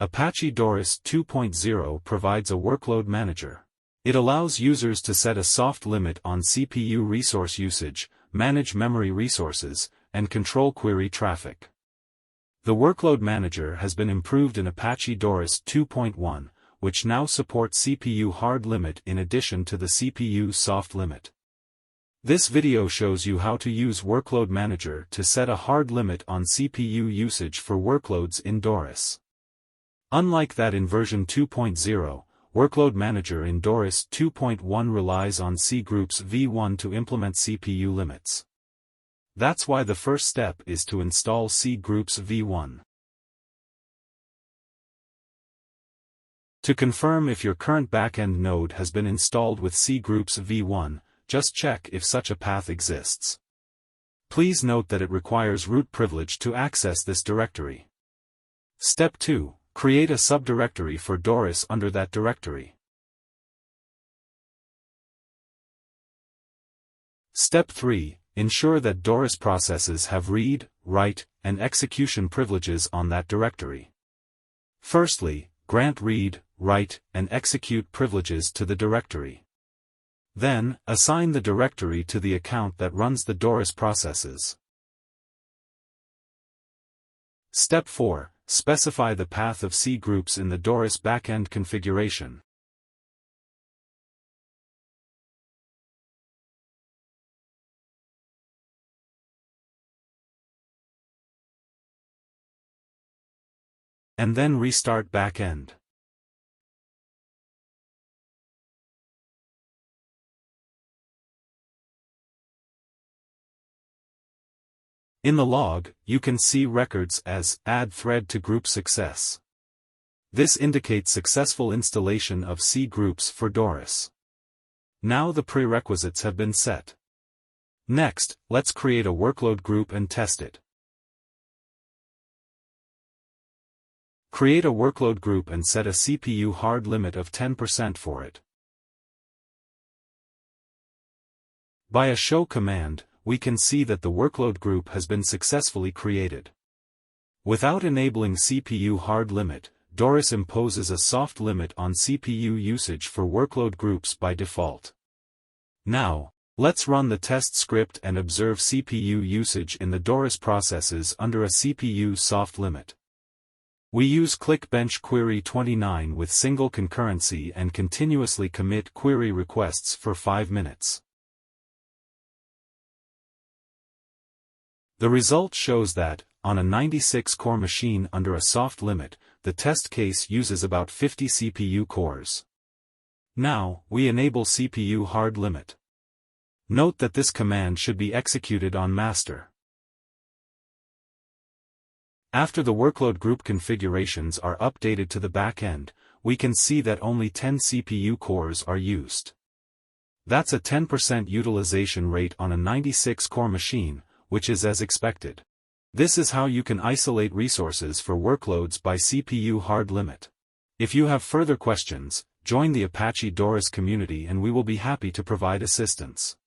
Apache Doris 2.0 provides a workload manager. It allows users to set a soft limit on CPU resource usage, manage memory resources, and control query traffic. The Workload Manager has been improved in Apache Doris 2.1, which now supports CPU hard limit in addition to the CPU soft limit. This video shows you how to use Workload Manager to set a hard limit on CPU usage for workloads in Doris. Unlike that in version 2.0, Workload Manager in Doris 2.1 relies on C Groups v1 to implement CPU limits. That's why the first step is to install C Groups v1. To confirm if your current backend node has been installed with C Groups v1, just check if such a path exists. Please note that it requires root privilege to access this directory. Step 2. Create a subdirectory for Doris under that directory. Step 3. Ensure that Doris processes have read, write, and execution privileges on that directory. Firstly, grant read, write, and execute privileges to the directory. Then, assign the directory to the account that runs the Doris processes. Step 4. Specify the path of C groups in the Doris backend configuration. And then restart backend. In the log, you can see records as add thread to group success. This indicates successful installation of C groups for Doris. Now the prerequisites have been set. Next, let's create a workload group and test it. Create a workload group and set a CPU hard limit of 10% for it. By a show command, we can see that the workload group has been successfully created. Without enabling CPU hard limit, Doris imposes a soft limit on CPU usage for workload groups by default. Now, let's run the test script and observe CPU usage in the Doris processes under a CPU soft limit. We use ClickBench Query 29 with single concurrency and continuously commit query requests for 5 minutes. The result shows that, on a 96-core machine under a soft limit, the test case uses about 50 CPU cores. Now, we enable CPU hard limit. Note that this command should be executed on master. After the workload group configurations are updated to the backend, we can see that only 10 CPU cores are used. That's a 10% utilization rate on a 96-core machine, which is as expected. This is how you can isolate resources for workloads by CPU hard limit. If you have further questions, join the Apache Doris community and we will be happy to provide assistance.